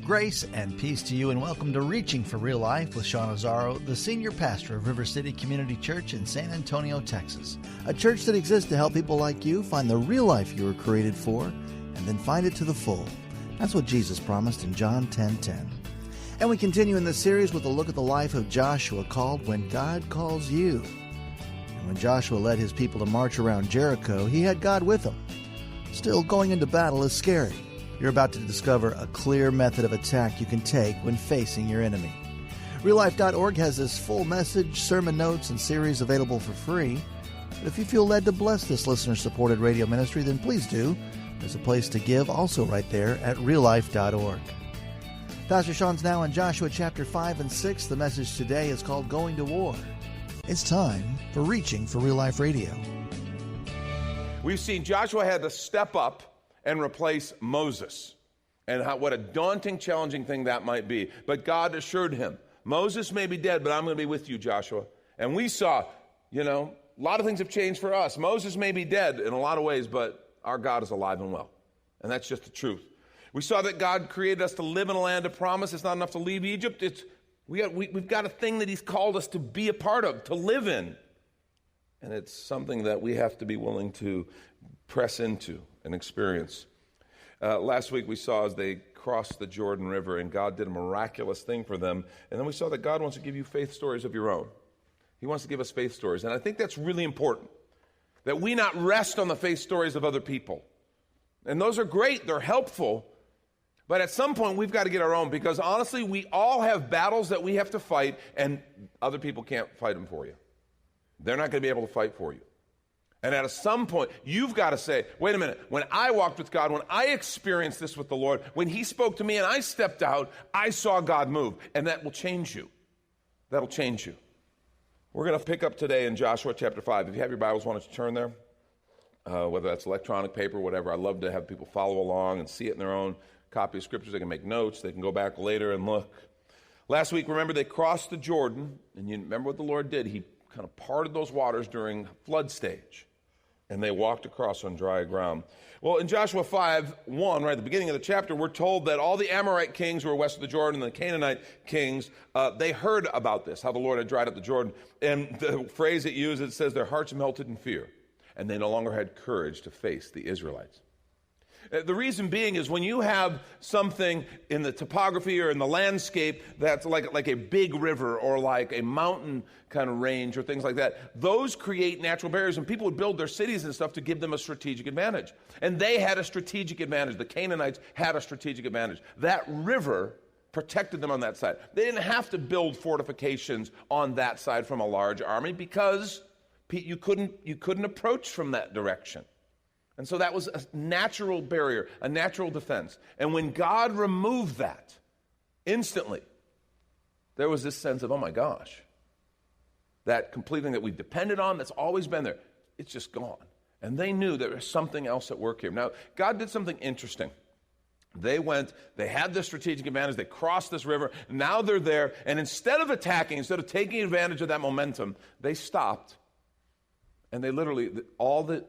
Grace and peace to you, and welcome to Reaching for Real Life with Sean Azzaro, the senior pastor of River City Community Church in San Antonio, Texas. A church that exists to help people like you find the real life you were created for and then find it to the full. That's what Jesus promised in John 10:10. And we continue in this series with a look at the life of Joshua, called When God Calls You. And when Joshua led his people to march around Jericho, he had God with him. Still, going into battle is scary. You're about to discover a clear method of attack you can take when facing your enemy. RealLife.org has this full message, sermon notes, and series available for free. But if you feel led to bless this listener-supported radio ministry, then please do. There's a place to give also right there at RealLife.org. Pastor Sean's now in Joshua chapter 5 and 6. The message today is called Going to War. It's time for Reaching for Real Life Radio. We've seen Joshua had to step up and replace Moses, and what a daunting, challenging thing that might be. But God assured him, Moses may be dead, but I'm going to be with you, Joshua. And we saw, a lot of things have changed for us. Moses may be dead in a lot of ways, but our God is alive and well. And that's just the truth. We saw that God created us to live in a land of promise. It's not enough to leave Egypt. We've got a thing that he's called us to be a part of, to live in. And it's something that we have to be willing to press into and experience. Last week we saw as they crossed the Jordan River and God did a miraculous thing for them. And then we saw that God wants to give you faith stories of your own. He wants to give us faith stories. And I think that's really important, that we not rest on the faith stories of other people. And those are great. They're helpful. But at some point we've got to get our own, because honestly we all have battles that we have to fight, and other people can't fight them for you. They're not going to be able to fight for you. And at some point, you've got to say, wait a minute, when I walked with God, when I experienced this with the Lord, when he spoke to me and I stepped out, I saw God move. And that will change you. That'll change you. We're going to pick up today in Joshua chapter 5. If you have your Bibles, why don't you turn there? Whether that's electronic, paper, whatever. I love to have people follow along and see it in their own copy of Scriptures. They can make notes. They can go back later and look. Last week, remember, they crossed the Jordan. And you remember what the Lord did? He kind of parted those waters during flood stage. And they walked across on dry ground. Well, in Joshua 5:1, right at the beginning of the chapter, we're told that all the Amorite kings who were west of the Jordan and the Canaanite kings, they heard about this, how the Lord had dried up the Jordan. And the phrase it uses, it says their hearts melted in fear, and they no longer had courage to face the Israelites. The reason being is when you have something in the topography or in the landscape that's like a big river or like a mountain kind of range or things like that, those create natural barriers, and people would build their cities and stuff to give them a strategic advantage. And they had a strategic advantage. The Canaanites had a strategic advantage. That river protected them on that side. They didn't have to build fortifications on that side from a large army because you couldn't approach from that direction. And so that was a natural barrier, a natural defense. And when God removed that, instantly, there was this sense of, oh my gosh, that complete thing that we depended on, that's always been there, it's just gone. And they knew there was something else at work here. Now, God did something interesting. They had this strategic advantage, they crossed this river, now they're there, and instead of attacking, instead of taking advantage of that momentum, they stopped. And they literally, all the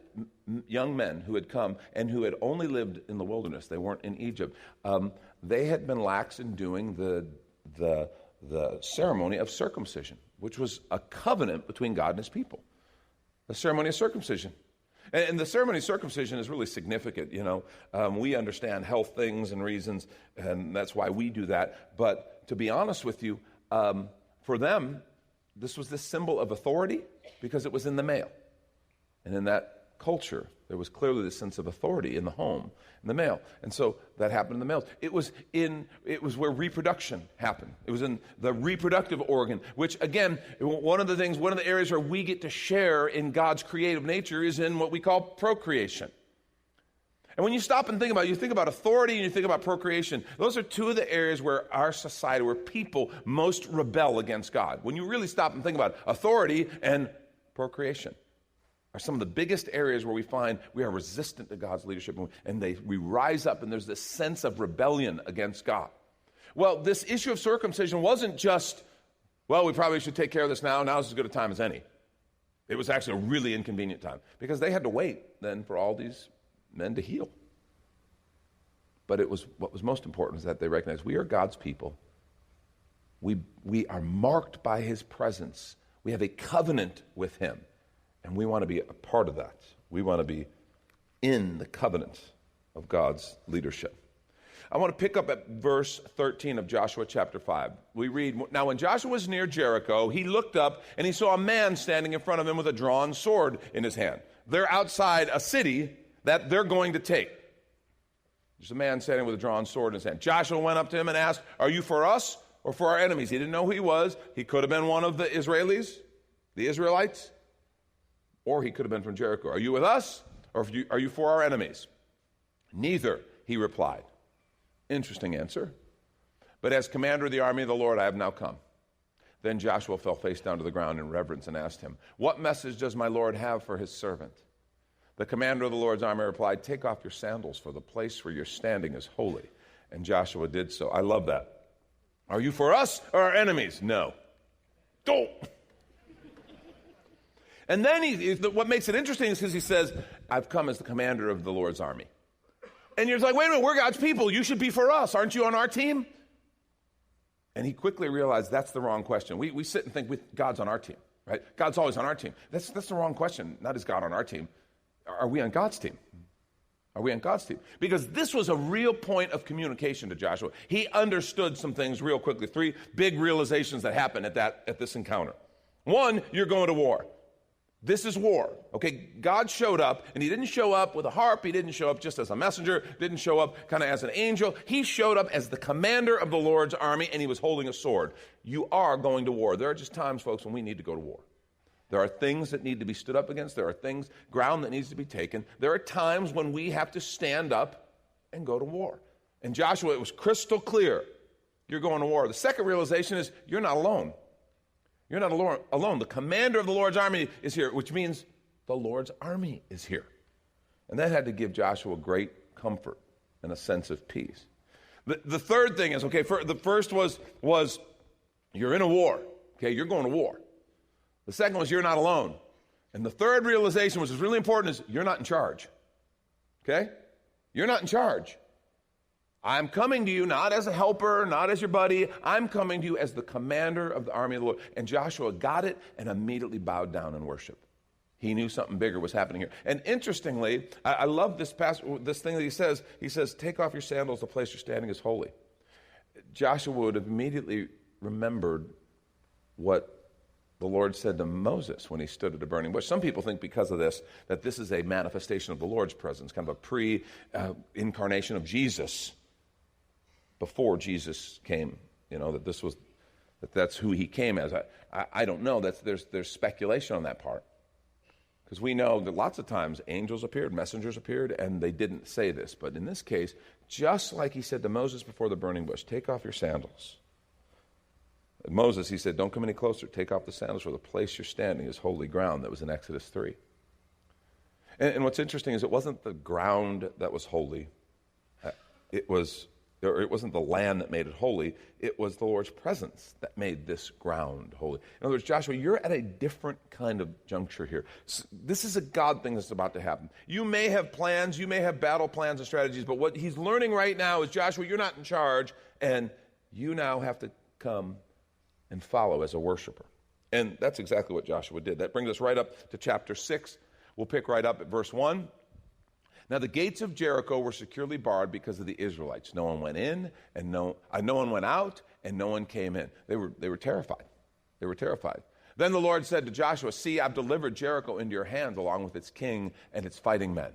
young men who had come and who had only lived in the wilderness, they weren't in Egypt, they had been lax in doing the ceremony of circumcision, which was a covenant between God and his people. The ceremony of circumcision. And the ceremony of circumcision is really significant, We understand health things and reasons, and that's why we do that. But to be honest with you, for them, this was this symbol of authority because it was in the male. And in that culture, there was clearly this sense of authority in the home, in the male. And so that happened in the males. It was where reproduction happened. It was in the reproductive organ, which again, one of the areas where we get to share in God's creative nature is in what we call procreation. And when you stop and think about it, you think about authority and you think about procreation. Those are two of the areas where our society, where people most rebel against God. When you really stop and think about it, authority and procreation are some of the biggest areas where we find we are resistant to God's leadership, and we rise up, and there's this sense of rebellion against God. Well, this issue of circumcision wasn't just, we probably should take care of this now. Now's as good a time as any. It was actually a really inconvenient time because they had to wait then for all these men to heal. But what was most important is that they recognized we are God's people. We are marked by his presence. We have a covenant with him, and we want to be a part of that. We want to be in the covenant of God's leadership. I want to pick up at verse 13 of Joshua chapter 5. We read, "Now when Joshua was near Jericho, he looked up and he saw a man standing in front of him with a drawn sword in his hand." They're outside a city that they're going to take. There's a man standing with a drawn sword in his hand. Joshua went up to him and asked, "Are you for us or for our enemies?" He didn't know who he was. He could have been one of the Israelis, the Israelites, or he could have been from Jericho. "Are you with us or are you for our enemies?" "Neither," he replied. Interesting answer. "But as commander of the army of the Lord, I have now come." Then Joshua fell face down to the ground in reverence and asked him, "What message does my Lord have for his servant?" The commander of the Lord's army replied, "Take off your sandals, for the place where you're standing is holy." And Joshua did so. I love that. "Are you for us or our enemies?" "No." Don't. And then what makes it interesting is because he says, "I've come as the commander of the Lord's army." And you're like, wait a minute, we're God's people. You should be for us. Aren't you on our team? And he quickly realized that's the wrong question. We sit and think God's on our team, right? God's always on our team. That's the wrong question. Not is God on our team. Are we on God's team? Are we on God's team? Because this was a real point of communication to Joshua. He understood some things real quickly. 3 big realizations that happened at this encounter. One, you're going to war. This is war, okay? God showed up, and he didn't show up with a harp. He didn't show up just as a messenger, didn't show up kind of as an angel. He showed up as the commander of the Lord's army, and he was holding a sword. You are going to war. There are just times, folks, when we need to go to war. There are things that need to be stood up against. There are ground that needs to be taken. There are times when we have to stand up and go to war. And Joshua, it was crystal clear. You're going to war. The second realization is you're not alone. You're not alone. The commander of the Lord's army is here, which means the Lord's army is here. And that had to give Joshua great comfort and a sense of peace. The third thing is, okay, the first was you're in a war. Okay, you're going to war. The second was you're not alone. And the third realization, which is really important, is you're not in charge. Okay? You're not in charge. I'm coming to you not as a helper, not as your buddy. I'm coming to you as the commander of the army of the Lord. And Joshua got it and immediately bowed down in worship. He knew something bigger was happening here. And interestingly, I love this thing that he says. He says, "Take off your sandals, the place you're standing is holy." Joshua would have immediately remembered what the Lord said to Moses when he stood at a burning bush. Some people think because of this, that this is a manifestation of the Lord's presence, kind of a pre-incarnation of Jesus. Before Jesus came, that's who he came as. I don't know. There's speculation on that part. Because we know that lots of times angels appeared, messengers appeared, and they didn't say this. But in this case, just like he said to Moses before the burning bush, "Take off your sandals." Moses, he said, "Don't come any closer. Take off the sandals, for the place you're standing is holy ground." That was in Exodus 3. And what's interesting is it wasn't the ground that was holy. It wasn't the land that made it holy. It was the Lord's presence that made this ground holy. In other words, Joshua, you're at a different kind of juncture here. This is a God thing that's about to happen. You may have plans, you may have battle plans and strategies, but what he's learning right now is, Joshua, you're not in charge, and you now have to come and follow as a worshiper. And that's exactly what Joshua did. That brings us right up to chapter 6. We'll pick right up at verse 1. "Now the gates of Jericho were securely barred because of the Israelites. No one went in, and no one went out, and no one came in." They were terrified. They were terrified. Then the Lord said to Joshua, "See, I've delivered Jericho into your hands, along with its king and its fighting men.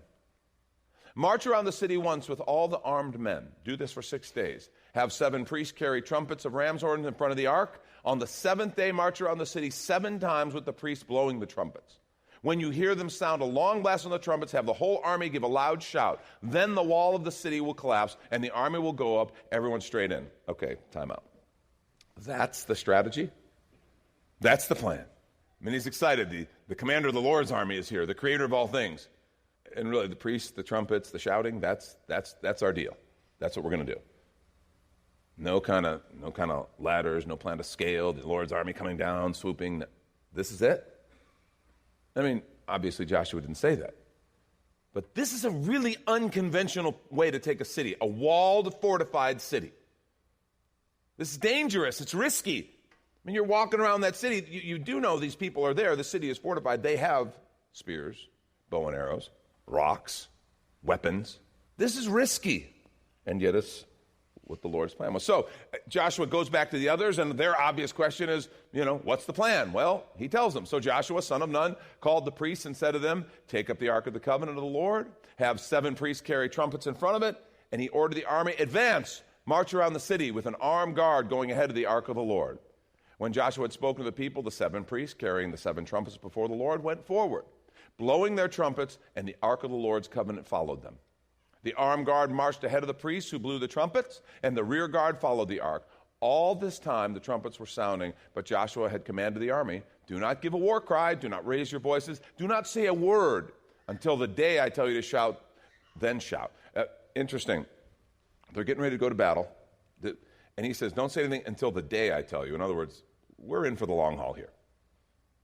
March around the city once with all the armed men. Do this for 6 days. Have 7 priests carry trumpets of ram's horns in front of the ark. On the 7th day, march around the city 7 times with the priests blowing the trumpets. When you hear them sound a long blast on the trumpets, have the whole army give a loud shout. Then the wall of the city will collapse, and the army will go up, everyone straight in." Okay, time out. That's the strategy. That's the plan. I mean, he's excited. The commander of the Lord's army is here, the creator of all things. And really, the priests, the trumpets, the shouting, that's our deal. That's what we're going to do. No kind of ladders, no plan to scale, the Lord's army coming down, swooping. This is it. I mean, obviously Joshua didn't say that. But this is a really unconventional way to take a city, a walled, fortified city. This is dangerous. It's risky. I mean, you're walking around that city. You do know these people are there. The city is fortified. They have spears, bow and arrows, rocks, weapons. This is risky. And yet it's what the Lord's plan was. So Joshua goes back to the others, and their obvious question is, what's the plan? Well, he tells them. So Joshua, son of Nun, called the priests and said to them, take up the Ark of the Covenant of the Lord, have 7 priests carry trumpets in front of it, and he ordered the army, advance, march around the city with an armed guard going ahead of the Ark of the Lord. When Joshua had spoken to the people, the 7 priests carrying the 7 trumpets before the Lord went forward, blowing their trumpets, and the Ark of the Lord's covenant followed them. The armed guard marched ahead of the priests who blew the trumpets, and the rear guard followed the ark. All this time the trumpets were sounding, but Joshua had commanded the army, do not give a war cry, do not raise your voices, do not say a word until the day I tell you to shout, then shout. Interesting. They're getting ready to go to battle, and he says, don't say anything until the day I tell you. In other words, we're in for the long haul here.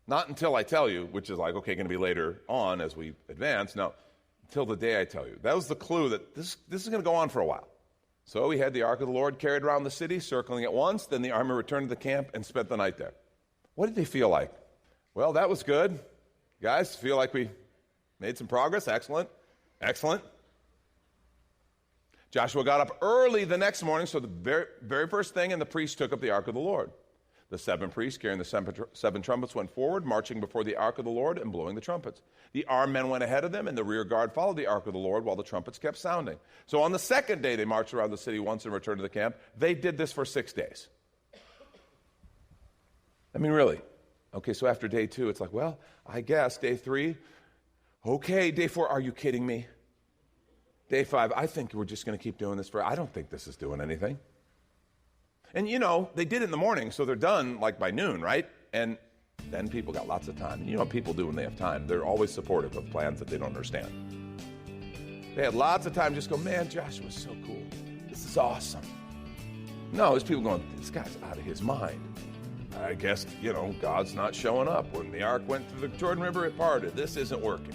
Not until I tell you, which is like, okay, going to be later on as we advance. No. Until the day I tell you. That was the clue that this is going to go on for a while. So he had the Ark of the Lord carried around the city, circling it once. Then the army returned to the camp and spent the night there. What did they feel like? Well, that was good. Guys, feel like we made some progress? Excellent. Excellent. Joshua got up early the next morning, so the very first thing, and the priests took up the Ark of the Lord. The 7 priests carrying the 7 trumpets went forward, marching before the Ark of the Lord and blowing the trumpets. The armed men went ahead of them, and the rear guard followed the Ark of the Lord while the trumpets kept sounding. So on the second day, they marched around the city once and returned to the camp. They did this for 6 days. I mean, really. Okay, so after day 2, it's like, well, I guess. Day 3, okay. Day 4, are you kidding me? Day 5, I think we're just going to keep doing this I don't think this is doing anything. And they did it in the morning, so they're done like by noon, right? And then people got lots of time. And you know what people do when they have time? They're always supportive of plans that they don't understand. They had lots of time to just go, man, Joshua's so cool. This is awesome. No, there's people going, this guy's out of his mind. I guess, God's not showing up. When the ark went through the Jordan River, it parted. This isn't working.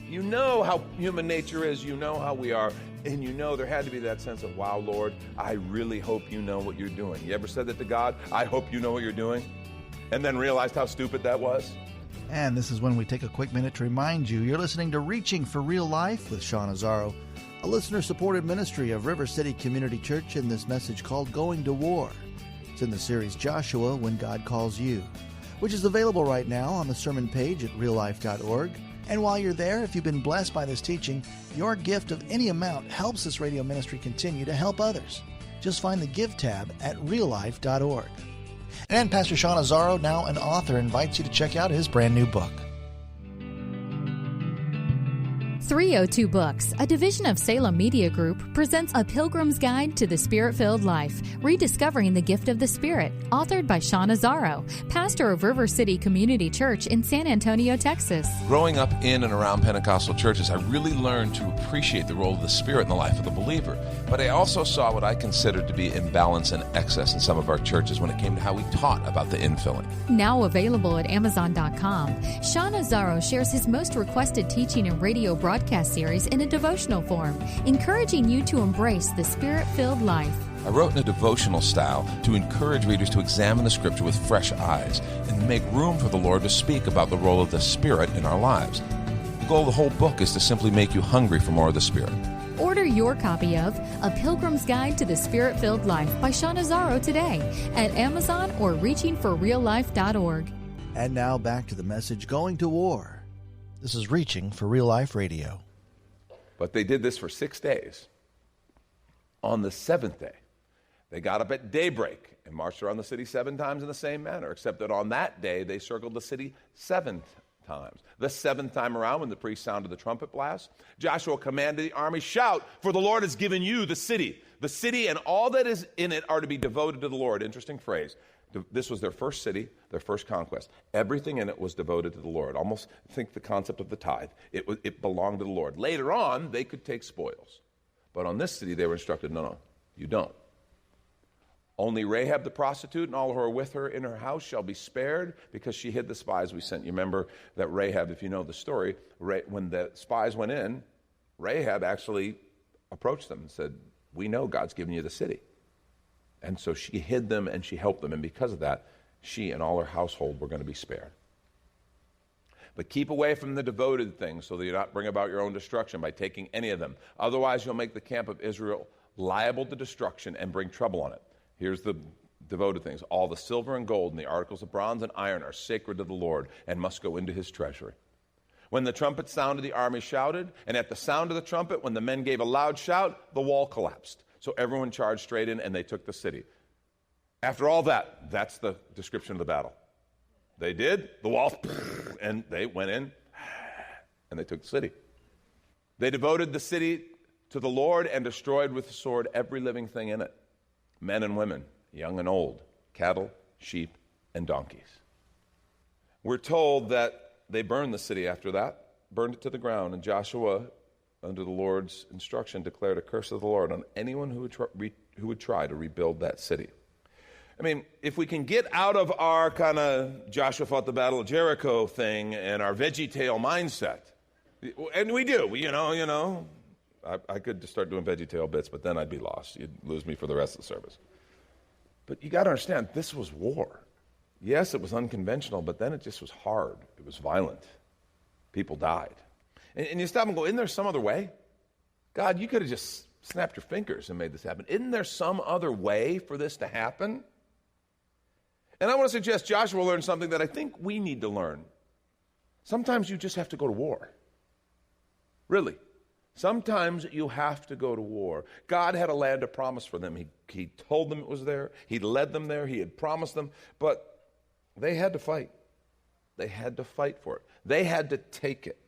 You know how human nature is. You know how we are. And there had to be that sense of, wow, Lord, I really hope you know what you're doing. You ever said that to God? I hope you know what you're doing. And then realized how stupid that was? And this is when we take a quick minute to remind you you're listening to Reaching for Real Life with Sean Azzaro, a listener-supported ministry of River City Community Church, in this message called Going to War. It's in the series Joshua, When God Calls You, which is available right now on the sermon page at reallife.org. And while you're there, if you've been blessed by this teaching, your gift of any amount helps this radio ministry continue to help others. Just find the Give tab at reallife.org. And Pastor Sean Azzaro, now an author, invites you to check out his brand new book. 302 Books, a division of Salem Media Group, presents A Pilgrim's Guide to the Spirit-Filled Life, Rediscovering the Gift of the Spirit, authored by Sean Azzaro, pastor of River City Community Church in San Antonio, Texas. Growing up in and around Pentecostal churches, I really learned to appreciate the role of the Spirit in the life of the believer. But I also saw what I considered to be imbalance and excess in some of our churches when it came to how we taught about the infilling. Now available at Amazon.com, Sean Azzaro shares his most requested teaching and radio broadcast series in a devotional form, encouraging you to embrace the Spirit-filled life. I wrote in a devotional style to encourage readers to examine the Scripture with fresh eyes and make room for the Lord to speak about the role of the Spirit in our lives. The goal of the whole book is to simply make you hungry for more of the Spirit. Order your copy of A Pilgrim's Guide to the Spirit-Filled Life by Sean Azzaro today at Amazon or reachingforreallife.org. And now back to the message, Going to War. This is Reaching for Real Life Radio. But they did this for 6 days. On the 7th day, they got up at daybreak and marched around the city 7 times in the same manner, except that on that day they circled the city 7 times. The 7th time around, when the priest sounded the trumpet blast, Joshua commanded the army, shout, for the Lord has given you the city. The city and all that is in it are to be devoted to the Lord. Interesting phrase. This was their first city, their first conquest. Everything in it was devoted to the Lord. Almost think the concept of the tithe. It belonged to the Lord. Later on, they could take spoils. But on this city, they were instructed, no, you don't. Only Rahab the prostitute and all who are with her in her house shall be spared, because she hid the spies we sent. You remember that Rahab, if you know the story, when the spies went in, Rahab actually approached them and said, we know God's given you the city. And so she hid them and she helped them. And because of that, she and all her household were going to be spared. But keep away from the devoted things so that you not bring about your own destruction by taking any of them. Otherwise, you'll make the camp of Israel liable to destruction and bring trouble on it. Here's the devoted things. All the silver and gold and the articles of bronze and iron are sacred to the Lord and must go into his treasury. When the trumpet sounded, the army shouted, and at the sound of the trumpet, when the men gave a loud shout, the wall collapsed. So everyone charged straight in, and they took the city. After all that, that's the description of the battle. They did, the walls, and they went in, and they took the city. They devoted the city to the Lord and destroyed with the sword every living thing in it, men and women, young and old, cattle, sheep, and donkeys. We're told that they burned the city after that, burned it to the ground, and Joshua, under the Lord's instruction, declared a curse of the Lord on anyone who would try to rebuild that city. I mean, if we can get out of our kind of Joshua fought the battle of Jericho thing and our VeggieTale mindset, and we do, I could just start doing VeggieTale bits, but then I'd be lost. You'd lose me for the rest of the service. But you got to understand, this was war. Yes, it was unconventional, but then it just was hard. It was violent. People died. And you stop and go, isn't there some other way? God, you could have just snapped your fingers and made this happen. Isn't there some other way for this to happen? And I want to suggest Joshua learned something that I think we need to learn. Sometimes you just have to go to war. Really. Sometimes you have to go to war. God had a land of promise for them. He told them it was there. He led them there. He had promised them. But they had to fight. They had to fight for it. They had to take it.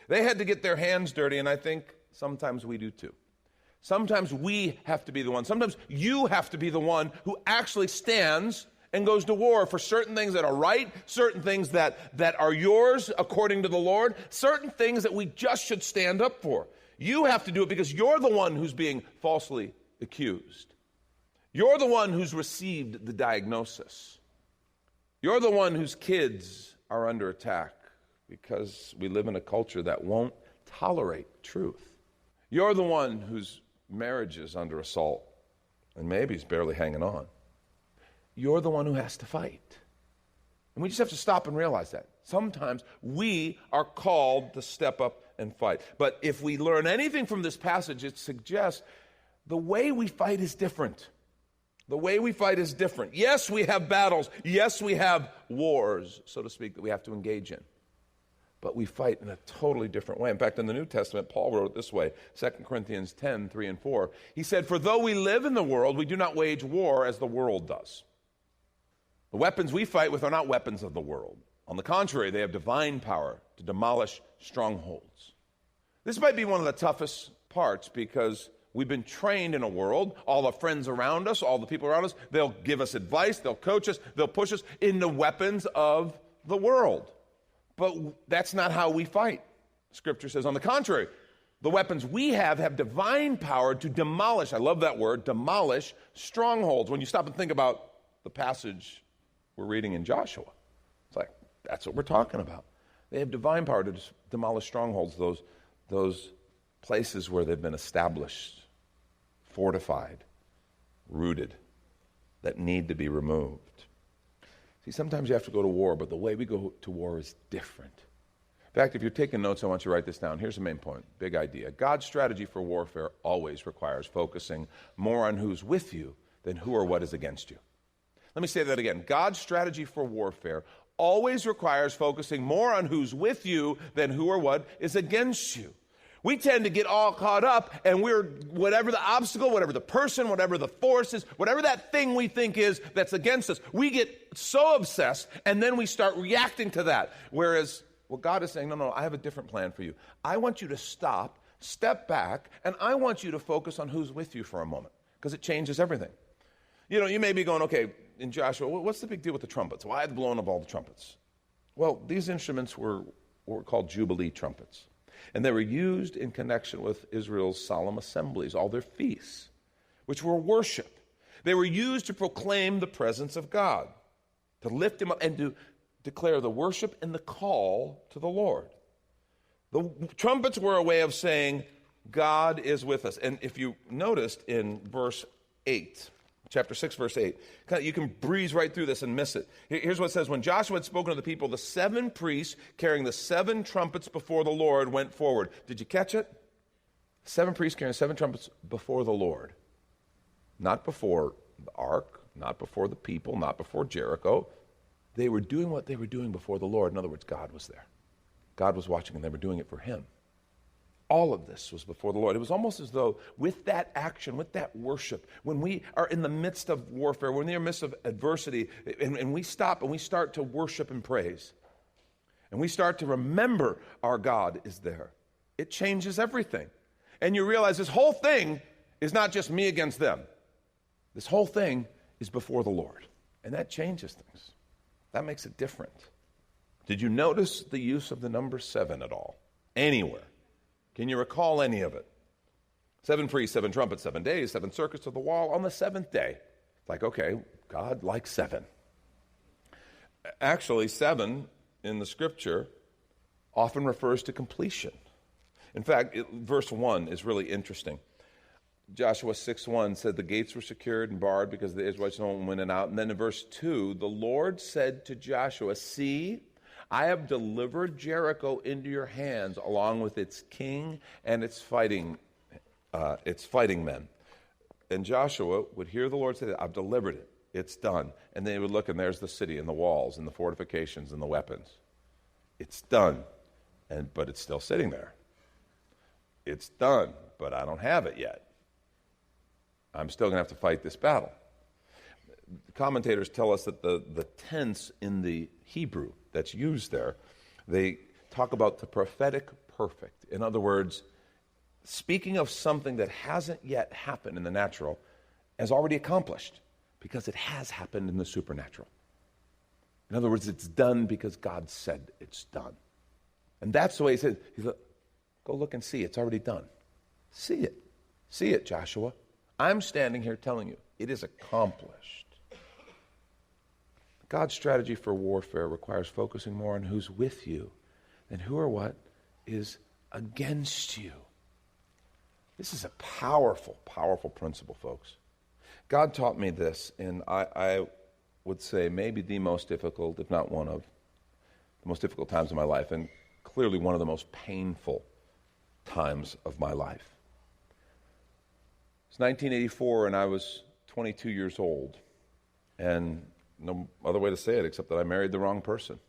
They had to get their hands dirty, and I think sometimes we do too. Sometimes we have to be the one. Sometimes you have to be the one who actually stands and goes to war for certain things that are right, certain things that are yours according to the Lord, certain things that we just should stand up for. You have to do it because you're the one who's being falsely accused. You're the one who's received the diagnosis. You're the one whose kids are under attack because we live in a culture that won't tolerate truth. You're the one whose marriage is under assault and maybe is barely hanging on. You're the one who has to fight. And we just have to stop and realize that. Sometimes we are called to step up and fight. But if we learn anything from this passage, it suggests the way we fight is different. The way we fight is different. Yes, we have battles. Yes, we have wars, so to speak, that we have to engage in. But we fight in a totally different way. In fact, in the New Testament, Paul wrote it this way, 2 Corinthians 10, 3 and 4. He said, "For though we live in the world, we do not wage war as the world does." The weapons we fight with are not weapons of the world. On the contrary, they have divine power to demolish strongholds. This might be one of the toughest parts because we've been trained in a world, all the friends around us, all the people around us, they'll give us advice, they'll coach us, they'll push us in the weapons of the world. But that's not how we fight. Scripture says, on the contrary, the weapons we have divine power to demolish, I love that word, demolish strongholds. When you stop and think about the passage we're reading in Joshua, it's like, that's what we're talking about. They have divine power to demolish strongholds, those places where they've been established, fortified, rooted, that need to be removed. See, sometimes you have to go to war, but the way we go to war is different. In fact, if you're taking notes, I want you to write this down. Here's the main point, big idea. God's strategy for warfare always requires focusing more on who's with you than who or what is against you. Let me say that again. God's strategy for warfare always requires focusing more on who's with you than who or what is against you. We tend to get all caught up, and we're, whatever the obstacle, whatever the person, whatever the force is, whatever that thing we think is that's against us, we get so obsessed, and then we start reacting to that. Whereas, what God is saying, no, I have a different plan for you. I want you to stop, step back, and I want you to focus on who's with you for a moment, because it changes everything. You know, you may be going, okay, in Joshua, what's the big deal with the trumpets? Why the blowing of all the trumpets? Well, these instruments were called Jubilee trumpets. And they were used in connection with Israel's solemn assemblies, all their feasts, which were worship. They were used to proclaim the presence of God, to lift him up and to declare the worship and the call to the Lord. The trumpets were a way of saying, God is with us. And if you noticed in verse 8, chapter 6, verse 8, you can breeze right through this and miss it. Here's what it says. When Joshua had spoken to the people, the 7 priests carrying the 7 trumpets before the Lord went forward. Did you catch it? 7 priests carrying 7 trumpets before the Lord. Not before the ark, not before the people, not before Jericho. They were doing what they were doing before the Lord. In other words, God was there. God was watching, and they were doing it for him. All of this was before the Lord. It was almost as though with that action, with that worship, when we are in the midst of warfare, when we're in the midst of adversity, and we stop and we start to worship and praise, and we start to remember our God is there, it changes everything. And you realize this whole thing is not just me against them. This whole thing is before the Lord. And that changes things. That makes it different. Did you notice the use of the number 7 at all? Anywhere? Can you recall any of it? 7 priests, 7 trumpets, 7 days, 7 circuits of the wall on the 7th day. It's like, okay, God likes 7. Actually, 7 in the scripture often refers to completion. In fact, verse 1 is really interesting. Joshua 6:1 said the gates were secured and barred because the Israelites no one went in and out. And then in verse 2, the Lord said to Joshua, see, I have delivered Jericho into your hands along with its king and its fighting men. And Joshua would hear the Lord say that, I've delivered it. It's done. And then he would look, and there's the city and the walls and the fortifications and the weapons. It's done. But it's still sitting there. It's done, but I don't have it yet. I'm still going to have to fight this battle. The commentators tell us that the tense in the Hebrew that's used there, they talk about the prophetic perfect. In other words, speaking of something that hasn't yet happened in the natural as already accomplished because it has happened in the supernatural. In other words, it's done because God said it's done. And that's the way he says, go look and see, it's already done. See it. See it, Joshua. I'm standing here telling you, it is accomplished. God's strategy for warfare requires focusing more on who's with you than who or what is against you. This is a powerful, powerful principle, folks. God taught me this, and I would say maybe the most difficult, if not one of the most difficult times of my life, and clearly one of the most painful times of my life. It's 1984, and I was 22 years old, and no other way to say it except that I married the wrong person.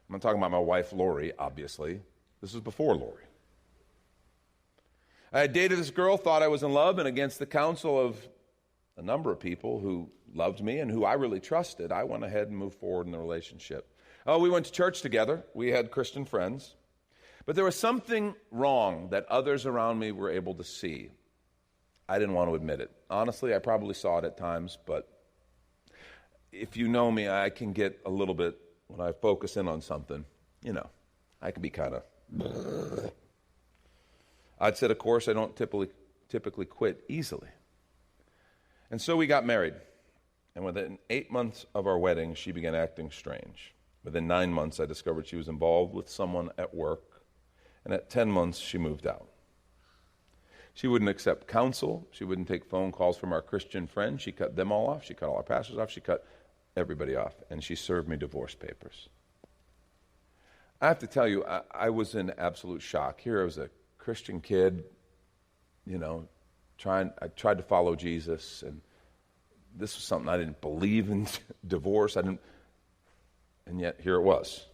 I'm not talking about my wife, Lori, obviously. This was before Lori. I had dated this girl, thought I was in love, and against the counsel of a number of people who loved me and who I really trusted, I went ahead and moved forward in the relationship. Oh, we went to church together. We had Christian friends. But there was something wrong that others around me were able to see. I didn't want to admit it. Honestly, I probably saw it at times, but if you know me, I can get a little bit, when I focus in on something, I can be kind of... I'd said, of course, I don't typically quit easily. And so we got married. And within 8 months of our wedding, she began acting strange. Within 9 months, I discovered she was involved with someone at work. And at 10 months, she moved out. She wouldn't accept counsel. She wouldn't take phone calls from our Christian friends. She cut them all off. She cut all our pastors off. She cut everybody off. And she served me divorce papers. I have to tell you, I was in absolute shock. Here I was a Christian kid, I tried to follow Jesus, and this was something I didn't believe in, divorce. And yet here it was.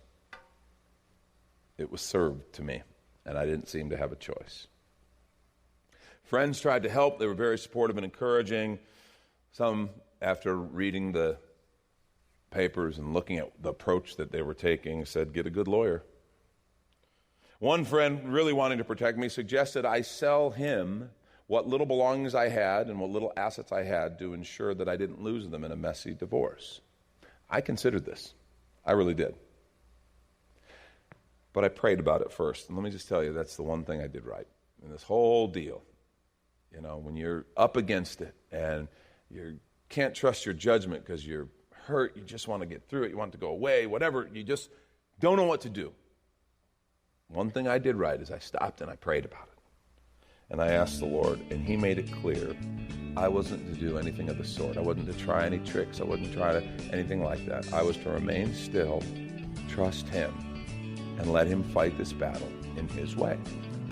It was served to me, and I didn't seem to have a choice. Friends tried to help. They were very supportive and encouraging. Some, after reading the papers and looking at the approach that they were taking, said, get a good lawyer. One friend, really wanting to protect me, suggested I sell him what little belongings I had and what little assets I had to ensure that I didn't lose them in a messy divorce. I considered this. I really did. But I prayed about it first. And let me just tell you, that's the one thing I did right in this whole deal. When you're up against it and you can't trust your judgment because you're hurt, you just want to get through it, you want it to go away, whatever, you just don't know what to do. One thing I did right is I stopped and I prayed about it. And I asked the Lord, and He made it clear I wasn't to do anything of the sort. I wasn't to try any tricks. I wasn't to try anything like that. I was to remain still, trust Him, and let Him fight this battle in His way.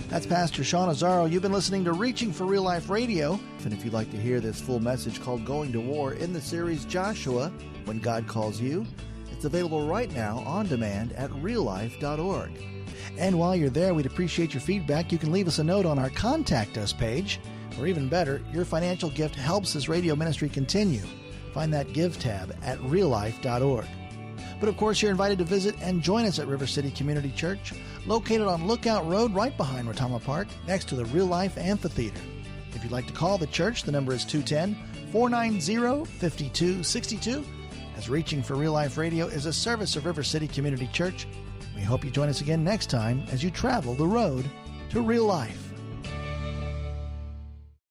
That's Pastor Sean Azzaro. You've been listening to Reaching for Real Life Radio. And if you'd like to hear this full message called Going to War in the series Joshua, When God Calls You, it's available right now on demand at reallife.org. And while you're there, we'd appreciate your feedback. You can leave us a note on our Contact Us page. Or even better, your financial gift helps this radio ministry continue. Find that Give tab at reallife.org. But of course, you're invited to visit and join us at River City Community Church, located on Lookout Road right behind Rotama Park, next to the Real Life Amphitheater. If you'd like to call the church, the number is 210-490-5262. As Reaching for Real Life Radio is a service of River City Community Church. We hope you join us again next time as you travel the road to real life.